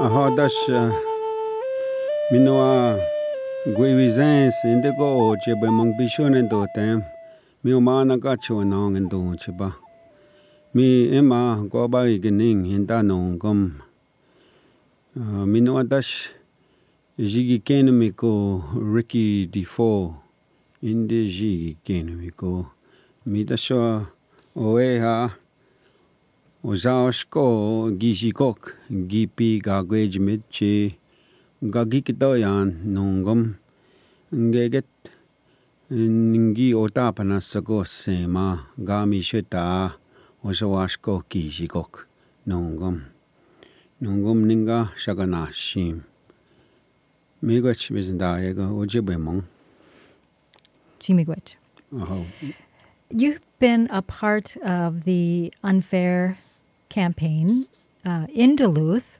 Ahodash Minoa WGZS Indigo Cheba Mong Bishon and Dotem. Miomana Gacho and Ong and Don Cheba. Me Emma go by Gening in Danon Gum. Minoa Dash da-gikenimaa Ricky Defoe in the da-gikenimaa. Midasho Oeha Ozaoshko Gishikok Gipi Gagwejmitchi Gagikitoyan Nungum Ngeget Ningi Otapana Sagosema Gami Sheta Ozawashko Gishikok Nungum Ninga Shaganashim. Miigwech Vizendaega Ojibwemong. Chimigwech. Oh. You've been a part of the Unfair campaign in Duluth.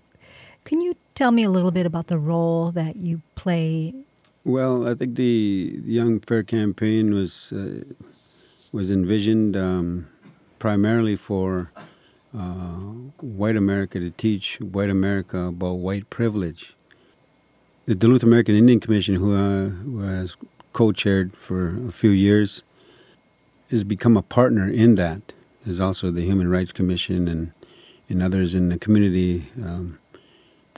Can you tell me a little bit about the role that you play? Well, I think the Unfair campaign was envisioned primarily for white America, to teach white America about white privilege. The Duluth American Indian Commission, who has co-chaired for a few years, has become a partner in that. There's also the Human Rights Commission and others in the community,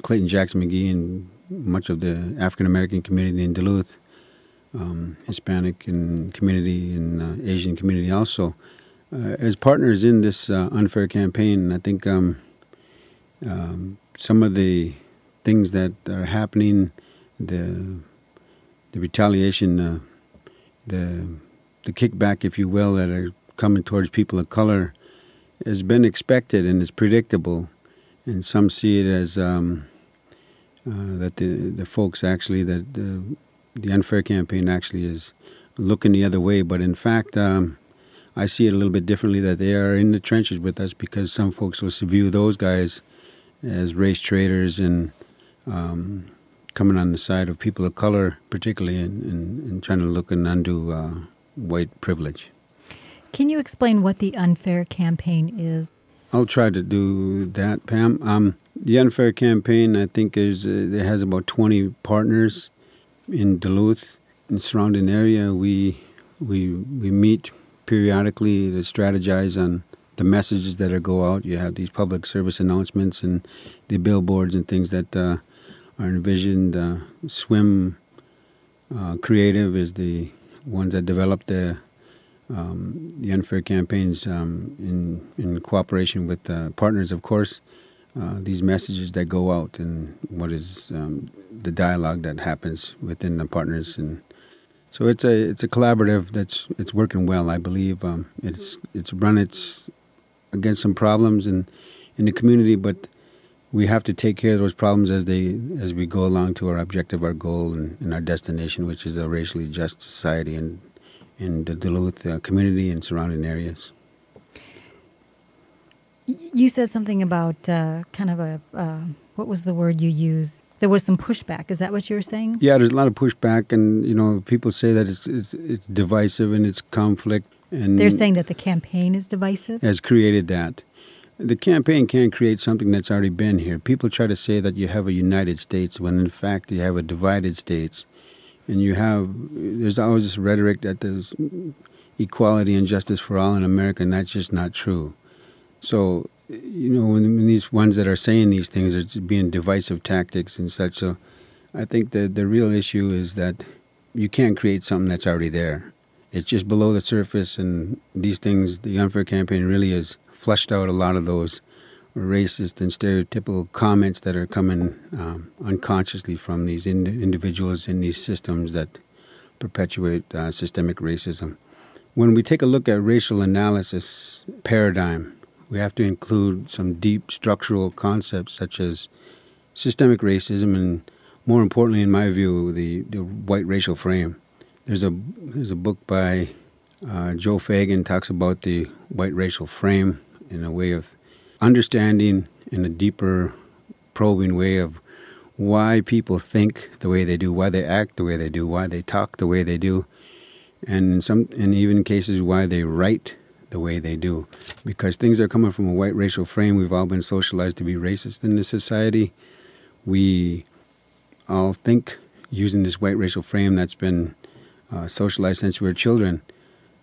Clayton Jackson McGee and much of the African American community in Duluth, Hispanic and community and Asian community also. As partners in this Unfair campaign, I think some of the things that are happening, the retaliation, the kickback, if you will, that are coming towards people of color has been expected and is predictable. And some see it as that the folks actually, that the Unfair campaign actually is looking the other way. But in fact, I see it a little bit differently, that they are in the trenches with us, because some folks will view those guys as race traitors and coming on the side of people of color, particularly, and trying to look and undo white privilege. Can you explain what the Unfair campaign is? I'll try to do that, Pam. The Unfair campaign, I think, it has about 20 partners in Duluth and surrounding area. We meet periodically to strategize on the messages that go out. You have these public service announcements and the billboards and things that are envisioned. Swim Creative is the ones that developed the Unfair campaigns in cooperation with partners, of course. These messages that go out and what is the dialogue that happens within the partners, and so it's a collaborative it's working well. I believe it's run against some problems in the community, but we have to take care of those problems as we go along to our objective, our goal, and our destination, which is a racially just society in the Duluth community and surrounding areas. You said something about kind of what was the word you used? There was some pushback. Is that what you were saying? Yeah, there's a lot of pushback, and people say that it's divisive and it's conflict. And they're saying that the campaign is divisive? Has created that. The campaign can't create something that's already been here. People try to say that you have a United States when in fact you have a divided states. And there's always this rhetoric that there's equality and justice for all in America, and that's just not true. So, when these ones that are saying these things are being divisive tactics and such, so I think that the real issue is that you can't create something that's already there. It's just below the surface, and these things, the Unfair campaign really has flushed out a lot of those racist and stereotypical comments that are coming unconsciously from these individuals in these systems that perpetuate systemic racism. When we take a look at racial analysis paradigm, we have to include some deep structural concepts such as systemic racism and, more importantly, in my view, the white racial frame. There's a book by Joe Fagan talks about the white racial frame in a way of understanding, in a deeper, probing way, of why people think the way they do, why they act the way they do, why they talk the way they do, and even cases why they write the way they do. Because things are coming from a white racial frame. We've all been socialized to be racist in this society. We all think using this white racial frame that's been socialized since we were children.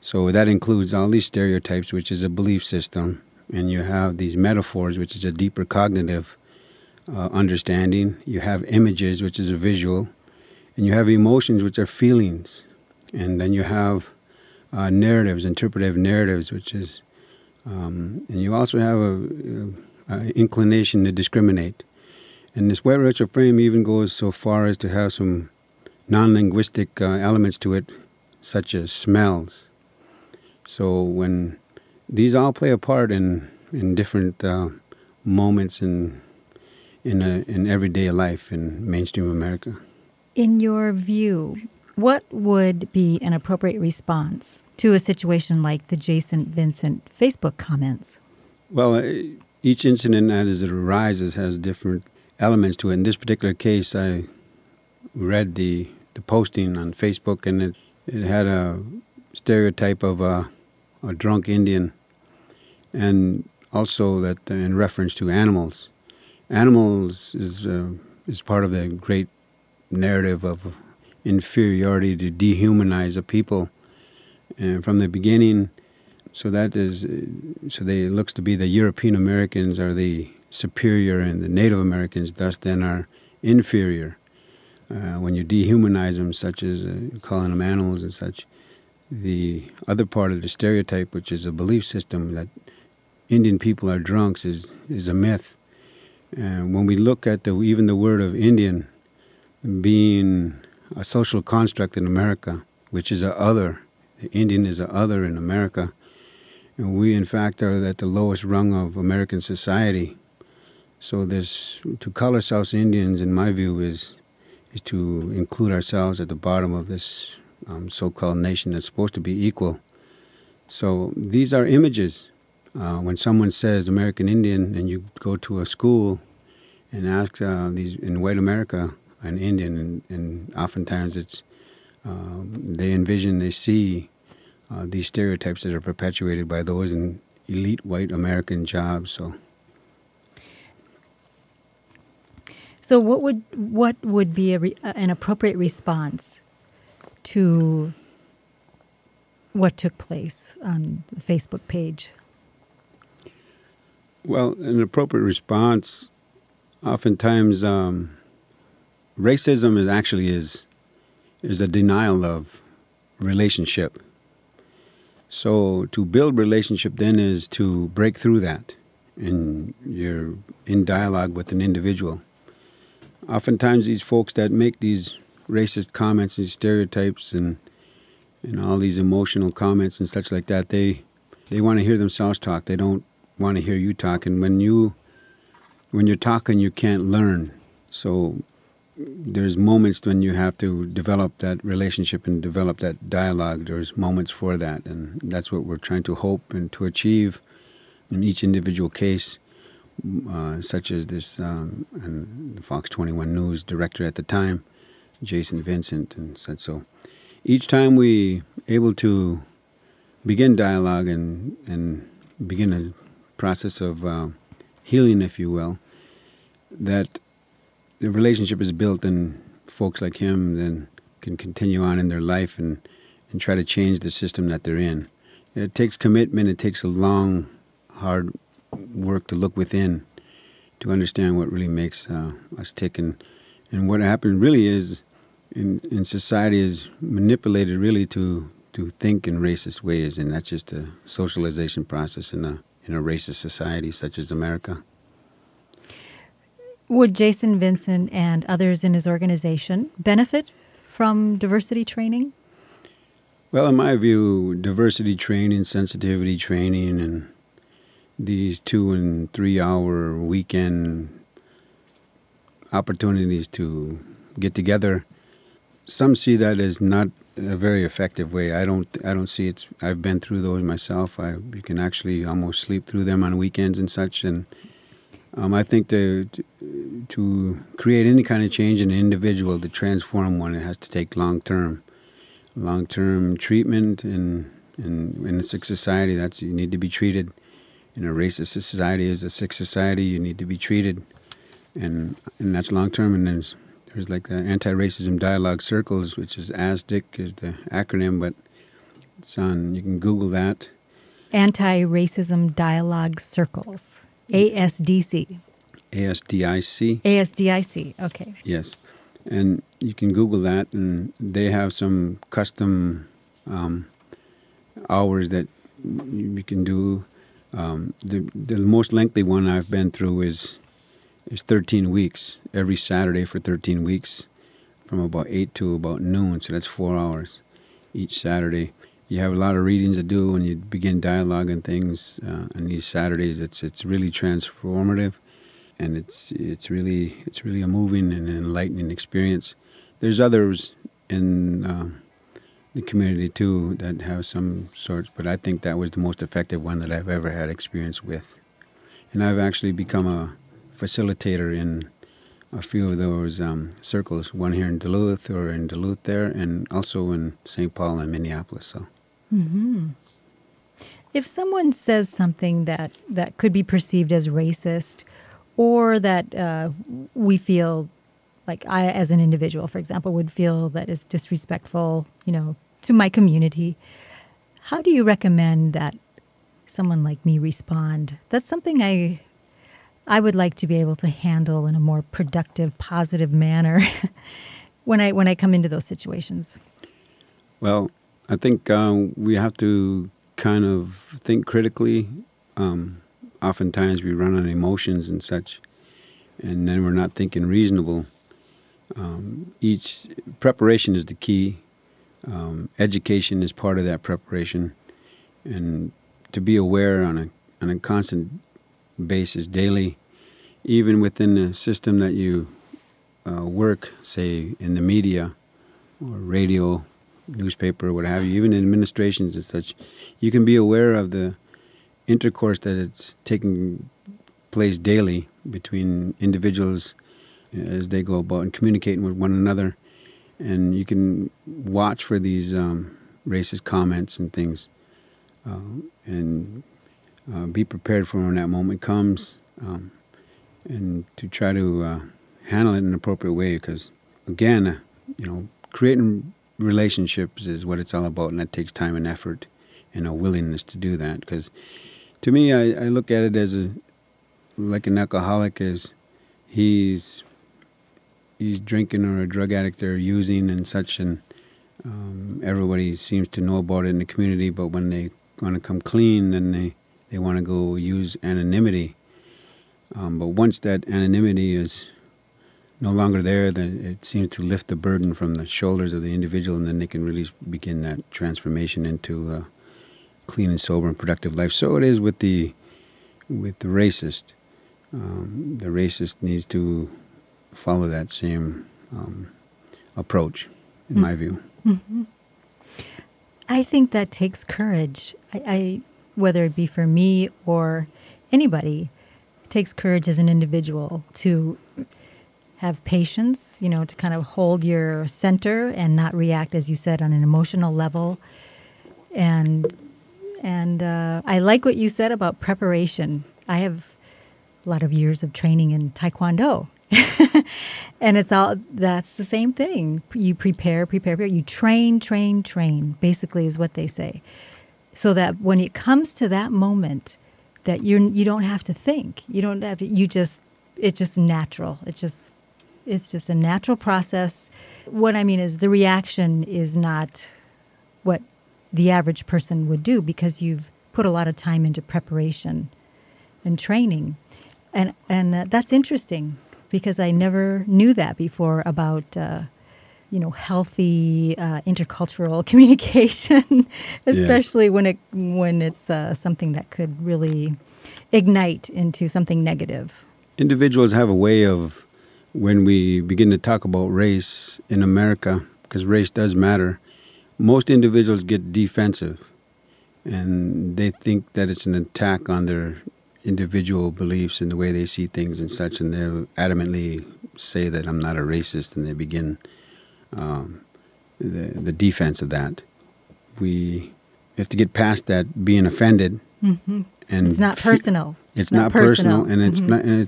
So that includes all these stereotypes, which is a belief system, and you have these metaphors, which is a deeper cognitive understanding. You have images, which is a visual, and you have emotions, which are feelings, and then you have narratives, interpretive narratives, which is, and you also have a inclination to discriminate. And this white racial frame even goes so far as to have some non-linguistic elements to it, such as smells. So when these all play a part in different moments in everyday life in mainstream America. In your view, what would be an appropriate response to a situation like the Jason Vincent Facebook comments? Well, each incident as it arises has different elements to it. In this particular case, I read the posting on Facebook, and it had a stereotype of a drunk Indian, and also that in reference to animals. Animals is part of the great narrative of inferiority to dehumanize a people, and from the beginning. So it looks to be the European Americans are the superior, and the Native Americans thus then are inferior. When you dehumanize them, such as calling them animals and such, the other part of the stereotype, which is a belief system that Indian people are drunks, is a myth. When we look at even the word of Indian being a social construct in America, which is a other, the Indian is a other in America, and we in fact are at the lowest rung of American society. So to call ourselves Indians, in my view, is to include ourselves at the bottom of this so-called nation that's supposed to be equal. So these are images. When someone says American Indian, and you go to a school and ask these in white America an Indian, and oftentimes it's they see these stereotypes that are perpetuated by those in elite white American jobs. So what would be an appropriate response to what took place on the Facebook page? Well, an appropriate response, oftentimes, racism is a denial of relationship. So to build relationship then is to break through that, and you're in dialogue with an individual. Oftentimes these folks that make these racist comments and stereotypes and all these emotional comments and such like that, they want to hear themselves talk. They don't want to hear you talk. And when you're talking, you can't learn. So there's moments when you have to develop that relationship and develop that dialogue. There's moments for that, and that's what we're trying to hope and to achieve in each individual case. Such as this, and the Fox 21 News director at the time, Jason Vincent, and said so. Each time we able to begin dialogue and begin a process of healing, if you will, that the relationship is built, and folks like him then can continue on in their life and try to change the system that they're in. It takes commitment. It takes a long, hard work to look within to understand what really makes us tick, and what happened really is in society is manipulated really to think in racist ways, and that's just a socialization process in a racist society such as America. Would Jason Vincent and others in his organization benefit from diversity training? Well, in my view, diversity training, sensitivity training, and these 2 and 3 hour weekend opportunities to get together, some see that as not a very effective way. I don't see it. I've been through those myself. You can actually almost sleep through them on weekends and such. And I think to create any kind of change in an individual, to transform one, it has to take long-term treatment. And in a sick society, you need to be treated. In a racist society, as a sick society, you need to be treated. and that's long term. And there's like the anti-racism dialogue circles, which is ASDIC is the acronym, but it's on. You can Google that. Anti-racism dialogue circles, ASDC. ASDIC. ASDIC. Okay. Yes, and you can Google that, and they have some custom hours that you can do. The most lengthy one I've been through is 13 weeks, every Saturday for 13 weeks, from about 8 to about noon. So that's 4 hours each Saturday. You have a lot of readings to do when you begin dialogue and things. On these Saturdays, it's really transformative, and it's really a moving and enlightening experience. There's others in the community too that have some sorts, but I think that was the most effective one that I've ever had experience with. And I've actually become a facilitator in a few of those circles, one here in Duluth there, and also in St. Paul and Minneapolis. So, if someone says something that could be perceived as racist, or that we feel like I, as an individual, for example, would feel that is disrespectful, to my community, how do you recommend that someone like me respond? That's something I would like to be able to handle in a more productive, positive manner when I come into those situations. Well, I think we have to kind of think critically. Oftentimes we run on emotions and such, and then we're not thinking reasonable. Each preparation is the key. Education is part of that preparation, and to be aware on a constant basis daily, even within the system that you work, say in the media or radio, newspaper, what have you, even in administrations and such, you can be aware of the intercourse that it's taking place daily between individuals as they go about and communicating with one another. And you can watch for these racist comments and things, and be prepared for when that moment comes, and to try to handle it in an appropriate way. Because, again, creating relationships is what it's all about, and that takes time and effort and a willingness to do that. Because, to me, I look at it as like an alcoholic is he's drinking, or a drug addict or using and such, and everybody seems to know about it in the community, but when they want to come clean, then they want to go use anonymity. But once that anonymity is no longer there, then it seems to lift the burden from the shoulders of the individual, and then they can really begin that transformation into a clean and sober and productive life. So it is with the racist. The racist needs to follow that same approach, in my view. Mm-hmm. I think that takes courage. I whether it be for me or anybody, it takes courage as an individual to have patience, to kind of hold your center and not react, as you said, on an emotional level. And I like what you said about preparation. I have a lot of years of training in Taekwondo. And that's the same thing. You prepare, you train, basically is what they say. So that when it comes to that moment, that you don't have to think. You don't have to, it's just natural. It's just a natural process. What I mean is the reaction is not what the average person would do, because you've put a lot of time into preparation and training. And that's interesting, because I never knew that before about, healthy intercultural communication, especially when it's something that could really ignite into something negative. Individuals have a way of, when we begin to talk about race in America, because race does matter, most individuals get defensive, and they think that it's an attack on their individual beliefs and the way they see things and such, and they'll adamantly say that I'm not a racist, and they begin the defense of that. We have to get past that being offended, mm-hmm. and it's not personal. It's not personal, and it's not, and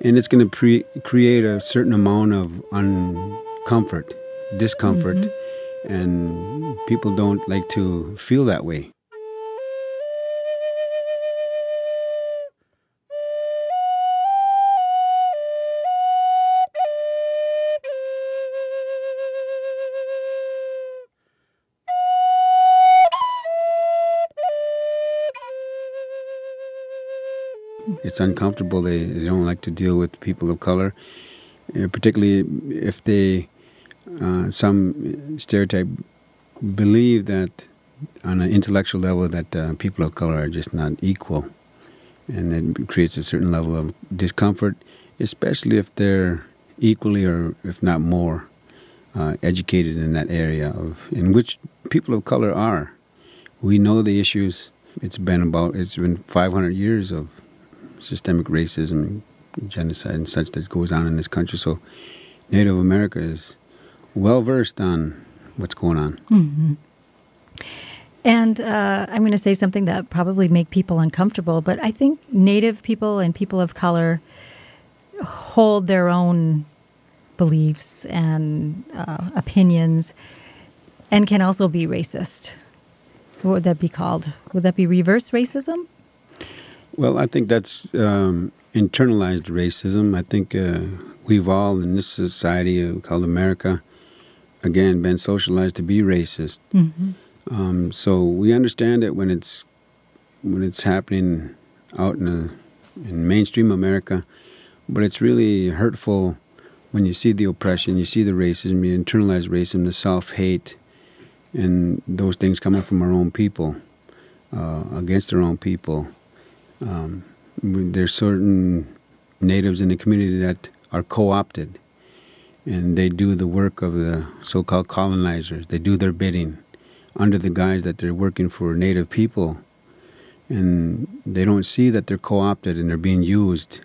And it's going to create a certain amount of discomfort, and people don't like to feel that way. It's uncomfortable. They don't like to deal with people of color, particularly if some stereotype believe that on an intellectual level that people of color are just not equal. And it creates a certain level of discomfort, especially if they're equally or if not more educated in that area in which people of color are. We know the issues. It's been 500 years of systemic racism, genocide, and such that goes on in this country. So Native America is well versed on what's going on. Mm-hmm. And I'm going to say something that probably make people uncomfortable, but I think Native people and people of color hold their own beliefs and opinions and can also be racist. What would that be called? Would that be reverse racism? Well, I think that's internalized racism. I think we've all in this society called America, again, been socialized to be racist. Mm-hmm. So we understand it when it's happening out in mainstream America, but it's really hurtful when you see the oppression, you see the racism, you internalize racism, the self-hate, and those things coming from our own people, against our own people. There's certain natives in the community that are co-opted, and they do the work of the so-called colonizers. They do their bidding under the guise that they're working for native people, and they don't see that they're co-opted and they're being used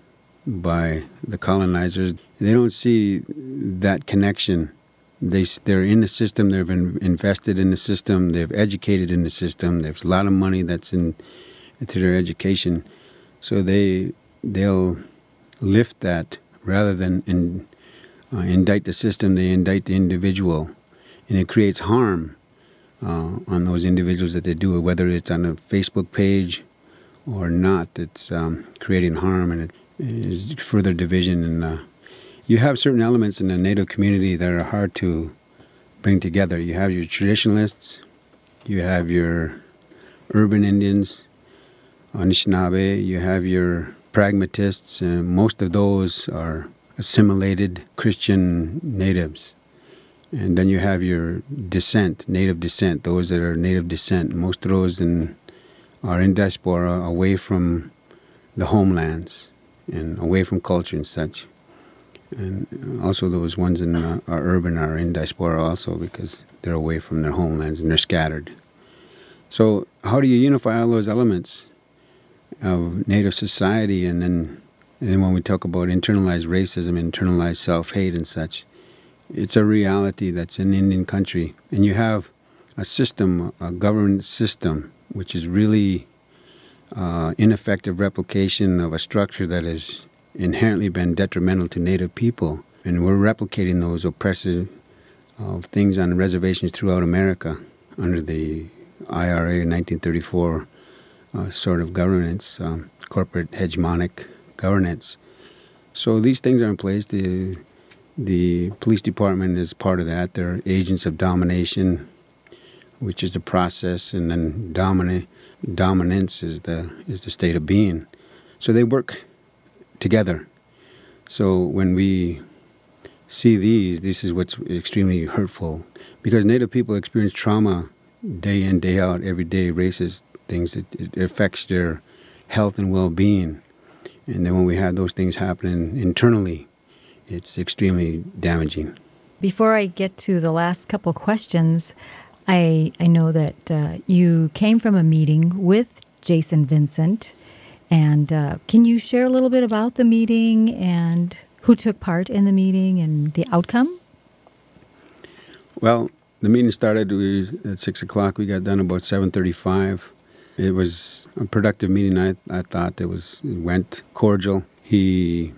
by the colonizers. They don't see that connection. They're in the system. They've been invested in the system. They've educated in the system. There's a lot of money that's into their education. So they'll lift that rather than indict the system. They indict the individual, and it creates harm on those individuals that they do it, whether it's on a Facebook page or not. It's creating harm, and it is further division. And you have certain elements in the Native community that are hard to bring together. You have your traditionalists, you have your urban Indians, Anishinaabe, you have your pragmatists, and most of those are assimilated Christian natives. And then you have your native descent, those that are native descent. Most of those are in diaspora, away from the homelands and away from culture and such. And also those ones in are urban are in diaspora also because they're away from their homelands and they're scattered. So how do you unify all those elements of Native society? And then when we talk about internalized racism, internalized self-hate and such, it's a reality that's in Indian country. And you have a system, a government system, which is really ineffective replication of a structure that has inherently been detrimental to Native people. And we're replicating those oppressive things on reservations throughout America under the IRA 1934 sort of governance, corporate hegemonic governance. So these things are in place. The police department is part of that. They're agents of domination, which is the process, and then dominance is the state of being. So they work together. So when we see this is what's extremely hurtful, because Native people experience trauma day in, day out, every day, racist things. It affects their health and well-being. And then when we have those things happening internally, it's extremely damaging. Before I get to the last couple questions, I know that you came from a meeting with Jason Vincent. And can you share a little bit about the meeting and who took part in the meeting and the outcome? Well, the meeting started at 6 o'clock. We got done about 7:35. It was a productive meeting. I thought it went cordial. He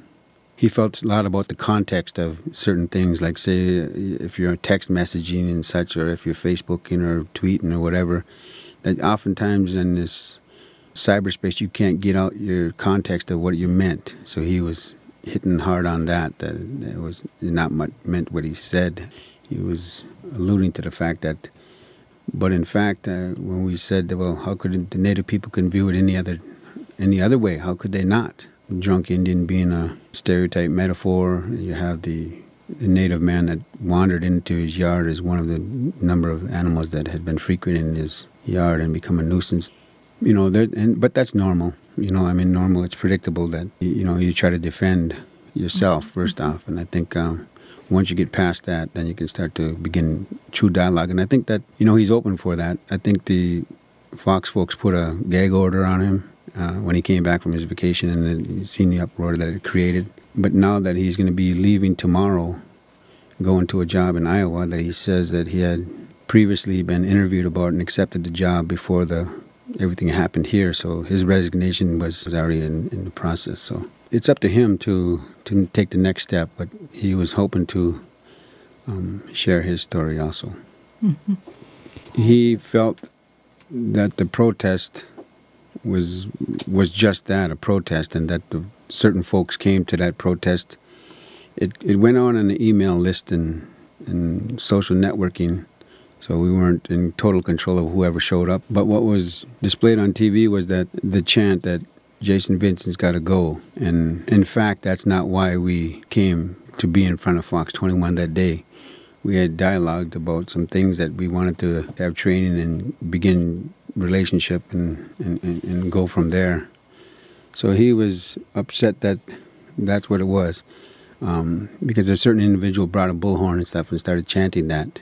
he felt a lot about the context of certain things, like say if you're text messaging and such, or if you're Facebooking or tweeting or whatever, that oftentimes in this cyberspace you can't get out your context of what you meant. So he was hitting hard on that it was not meant what he said. He was alluding to the fact that, but in fact, when we said, well, how could the Native people can view it any other way? How could they not? Drunk Indian being a stereotype metaphor. You have the Native man that wandered into his yard as one of the number of animals that had been frequenting his yard and become a nuisance. You know, but that's normal. You know, I mean, normal. It's predictable that you try to defend yourself first off, and I think once you get past that, then you can start to begin true dialogue. And I think that he's open for that. I think the Fox folks put a gag order on him when he came back from his vacation, and then you've seen the uproar that it created. But now that he's going to be leaving tomorrow, going to a job in Iowa, that he says that he had previously been interviewed about and accepted the job before everything happened here. So his resignation was already in the process. So it's up to him to take the next step. But he was hoping to share his story also. Mm-hmm. He felt that the protest was just that, a protest, and that certain folks came to that protest. It went on an email list and social networking, so we weren't in total control of whoever showed up. But what was displayed on TV was that the chant that Jason Vincent's got to go. And in fact, that's not why we came to be in front of Fox 21 that day. We had dialogued about some things that we wanted to have training and begin relationship and go from there. So he was upset that that's what it was, because a certain individual brought a bullhorn and stuff and started chanting that.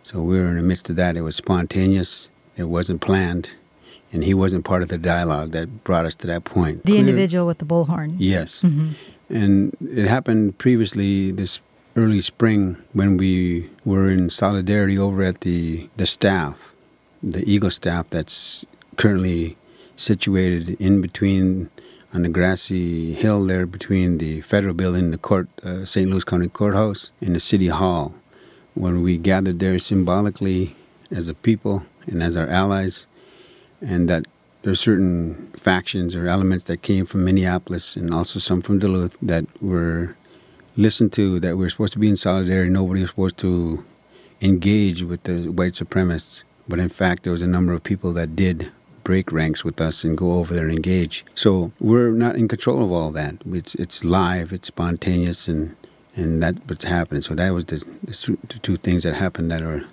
So we were in the midst of that. It was spontaneous. It wasn't planned. And he wasn't part of the dialogue that brought us to that point. The individual with the bullhorn. Yes. Mm-hmm. And it happened previously this early spring when we were in solidarity over at the staff, the Eagle staff that's currently situated in between on the grassy hill there between the federal building, the court, St. Louis County Courthouse, and the City Hall, when we gathered there symbolically as a people and as our allies, and that there's certain factions or elements that came from Minneapolis and also some from Duluth that were listened to, that we're supposed to be in solidarity. Nobody was supposed to engage with the white supremacists. But in fact, there was a number of people that did break ranks with us and go over there and engage. So we're not in control of all that. It's live, it's spontaneous, and that's what's happening. So that was the two things that happened that are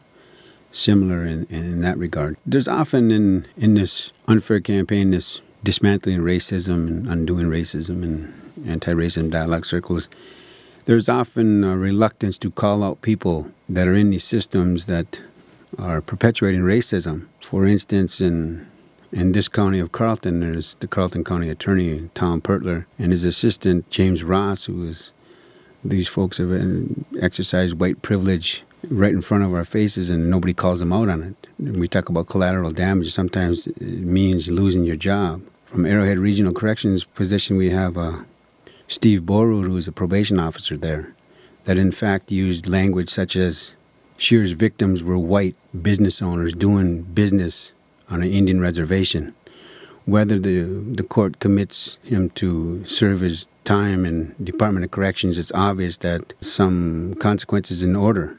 similar in that regard. There's often in this unfair campaign, this dismantling racism and undoing racism and anti-racism dialogue circles, there's often a reluctance to call out people that are in these systems that are perpetuating racism. For instance, in this county of Carlton, there's the Carlton County Attorney, Tom Pertler, and his assistant, James Ross, these folks have exercised white privilege right in front of our faces, and nobody calls them out on it. When we talk about collateral damage, sometimes it means losing your job. From Arrowhead Regional Corrections position, we have Steve Borud, who is a probation officer there, that in fact used language such as Shear's victims were white business owners doing business on an Indian reservation. Whether the court commits him to serve his time in Department of Corrections, it's obvious that some consequences in order.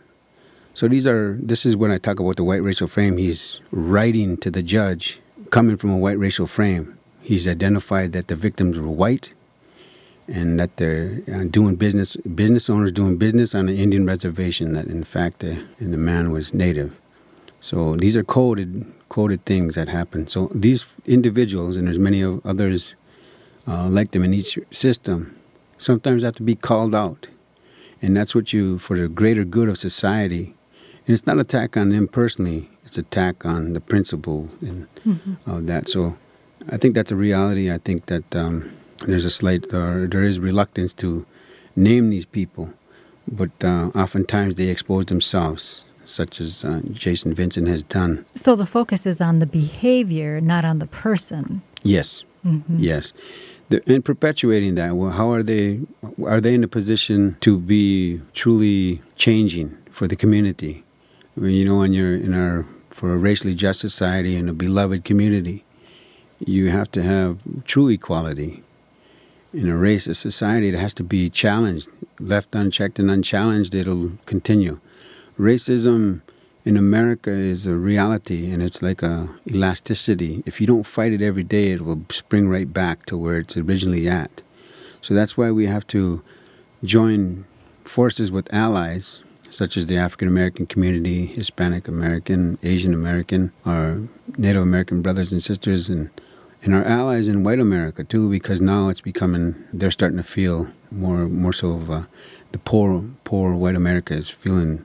So this is when I talk about the white racial frame. He's writing to the judge, coming from a white racial frame. He's identified that the victims were white and that they're doing business owners doing business on an Indian reservation, that in fact the man was native. So these are coded things that happen. So these individuals, and there's many of others like them in each system, sometimes have to be called out. And that's what for the greater good of society. And it's not an attack on them personally, it's an attack on the principle of that. So I think that's a reality. I think that there is reluctance to name these people, but oftentimes they expose themselves, such as Jason Vincent has done. So the focus is on the behavior, not on the person. Yes, yes. And perpetuating that, well, how are they in a position to be truly changing for the community? I mean, you know, when you're for a racially just society and a beloved community, you have to have true equality. In a racist society, it has to be challenged. Left unchecked and unchallenged, it'll continue. Racism in America is a reality, and it's like a elasticity. If you don't fight it every day, it will spring right back to where it's originally at. So that's why we have to join forces with allies, such as the African American community, Hispanic American, Asian American, our Native American brothers and sisters, and our allies in white America too, because now it's becoming, they're starting to feel more so of the poor white America is feeling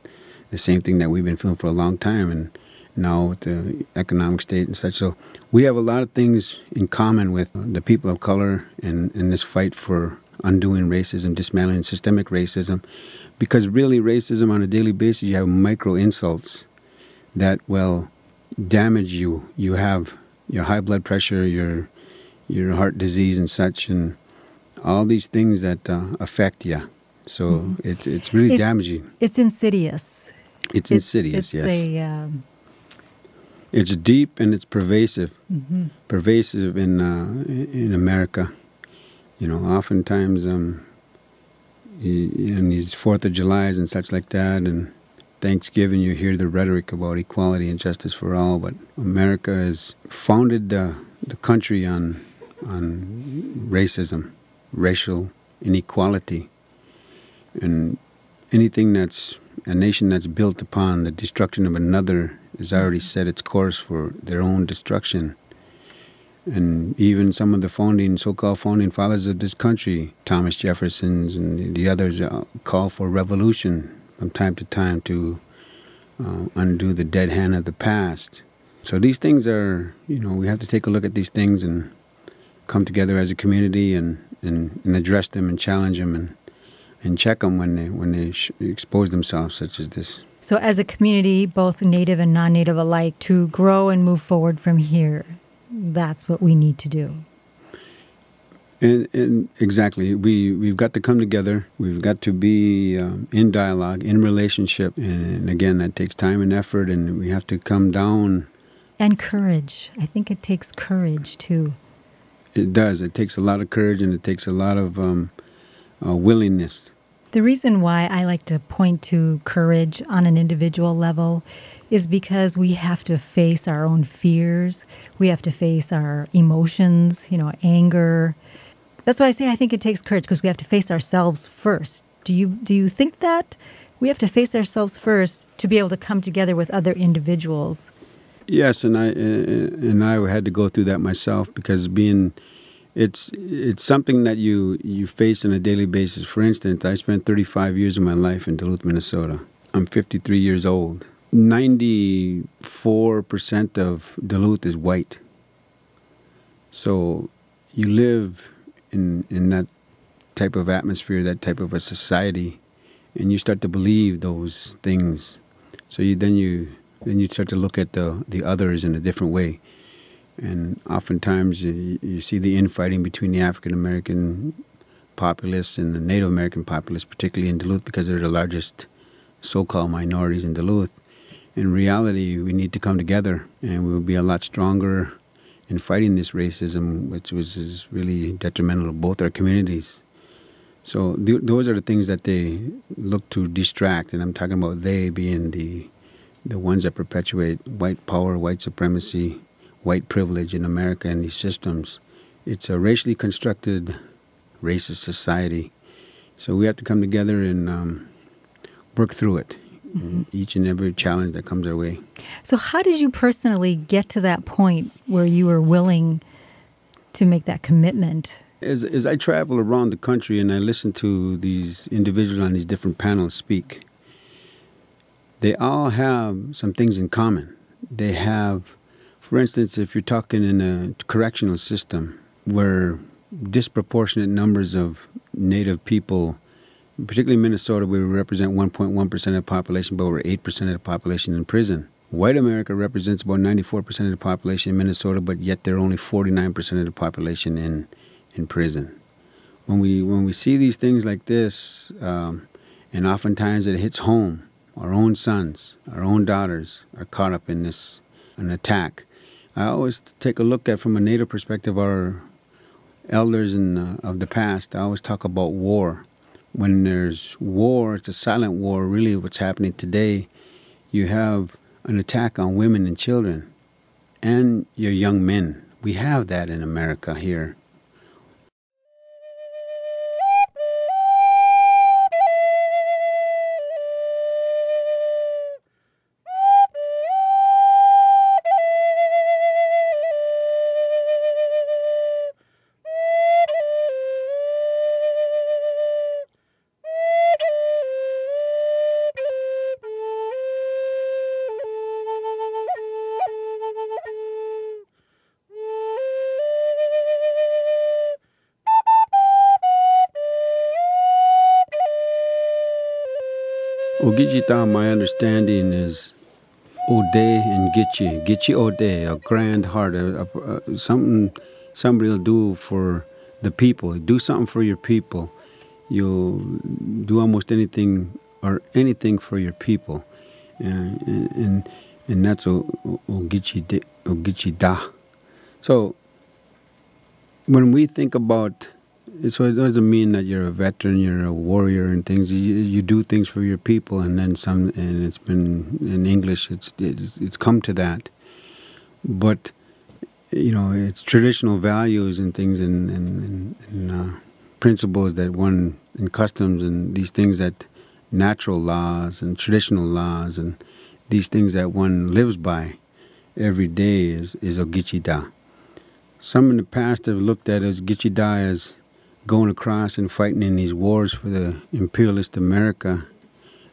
the same thing that we've been feeling for a long time, and now with the economic state and such. So we have a lot of things in common with the people of color in this fight for undoing racism, dismantling systemic racism, because really racism on a daily basis, you have micro insults that will damage you. You have your high blood pressure, your heart disease and such, and all these things that affect you. So it's really damaging. It's insidious. It's insidious, yes. It's deep and it's pervasive. Pervasive in America. You know, oftentimes in these 4th of Julys and such like that, and Thanksgiving, you hear the rhetoric about equality and justice for all, but America has founded the country on racism, racial inequality, and anything that's a nation that's built upon the destruction of another has already set its course for their own destruction. And even some of the so-called founding fathers of this country, Thomas Jefferson's and the others, call for revolution from time to time to undo the dead hand of the past. So these things are, we have to take a look at these things and come together as a community and address them and challenge them and check them when they expose themselves, such as this. So as a community, both Native and non-Native alike, to grow and move forward from here, that's what we need to do. And exactly, we've got to come together. We've got to be in dialogue, in relationship, and again, that takes time and effort, and we have to come down. And courage. I think it takes courage too. It does. It takes a lot of courage, and it takes a lot of willingness. The reason why I like to point to courage on an individual level is because we have to face our own fears. We have to face our emotions, anger. That's why I say I think it takes courage, because we have to face ourselves first. Do you think that? We have to face ourselves first to be able to come together with other individuals. Yes, and I had to go through that myself, because it's something that you face on a daily basis. For instance, I spent 35 years of my life in Duluth, Minnesota. I'm 53 years old. 94% of Duluth is white. So you live in that type of atmosphere, that type of a society, and you start to believe those things. So then you start to look at the others in a different way. And oftentimes you see the infighting between the African American populace and the Native American populace, particularly in Duluth, because they're the largest so-called minorities in Duluth. In reality, we need to come together, and we'll be a lot stronger in fighting this racism, which is really detrimental to both our communities. So those are the things that they look to distract, and I'm talking about they being the ones that perpetuate white power, white supremacy, white privilege in America and these systems. It's a racially constructed, racist society. So we have to come together and work through it. Each and every challenge that comes our way. So how did you personally get to that point where you were willing to make that commitment? As I travel around the country and I listen to these individuals on these different panels speak, they all have some things in common. They have, for instance, if you're talking in a correctional system where disproportionate numbers of Native people, particularly in Minnesota, we represent 1.1% of the population, but we're 8% of the population in prison. White America represents about 94% of the population in Minnesota, but yet they're only 49% of the population in in prison. When we see these things like this, and oftentimes it hits home, our own sons, our own daughters are caught up in an attack. I always take a look at, from a Native perspective, our elders of the past. I always talk about war. When there's war, it's a silent war. Really, what's happening today, you have an attack on women and children and your young men. We have that in America here. Ogijita, my understanding, is Ode and Gitchi. Gitchi Ode, a grand heart, something somebody will do for the people. Do something for your people. You'll do almost anything or anything for your people. And that's Ogichi Da. So when we think about, so it doesn't mean that you're a veteran, you're a warrior and things. You do things for your people, and then some. And it's been in English. It's come to that. But it's traditional values and things and principles that one, and customs and these things, that natural laws and traditional laws and these things that one lives by every day is Ogichida. Some in the past have looked at as Gichida as going across and fighting in these wars for the imperialist America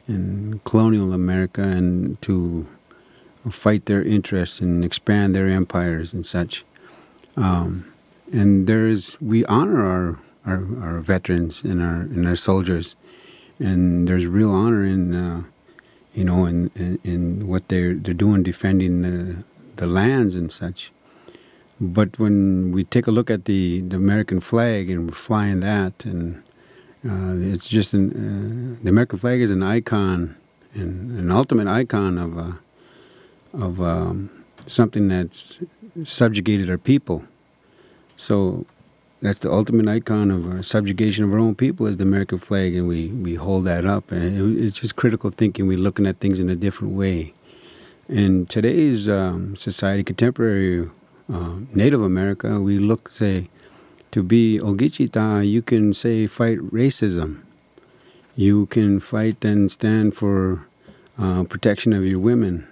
and colonial America, and to fight their interests and expand their empires and such. And we honor our veterans and our soldiers, and there's real honor in in what they're doing, defending the lands and such. But when we take a look at the American flag and we're flying that, and it's just the American flag is an icon, and an ultimate icon of something that's subjugated our people. So that's the ultimate icon of our subjugation of our own people, is the American flag, and we hold that up. And it's just critical thinking. We're looking at things in a different way. In today's society, contemporary Native America, we look, say, to be Ogichita, you can say fight racism. You can fight and stand for protection of your women,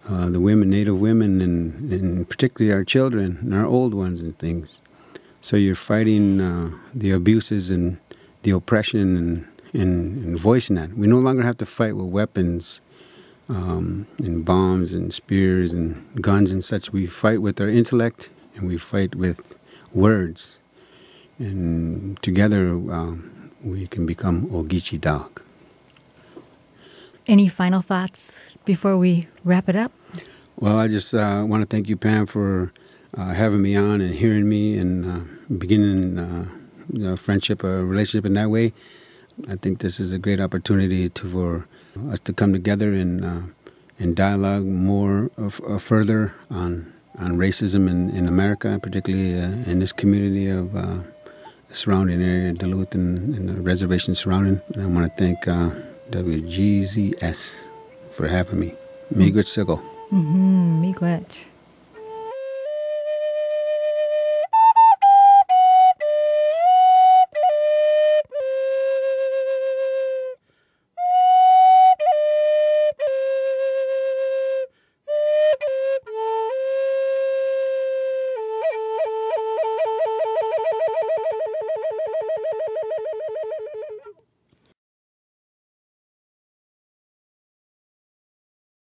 the women, Native women, and particularly our children and our old ones and things. So you're fighting the abuses and the oppression and voicing that. We no longer have to fight with weapons and bombs and spears and guns and such. We fight with our intellect, and we fight with words. And together we can become Ogichi Dog. Any final thoughts before we wrap it up? Well, I just want to thank you, Pam, for having me on and hearing me and beginning a friendship, a relationship in that way. I think this is a great opportunity for us to come together and dialogue more further on racism in America, particularly in this community of the surrounding area, Duluth and the reservation surrounding. And I want to thank WGZS for having me. Miigwech Sigo. Miigwech.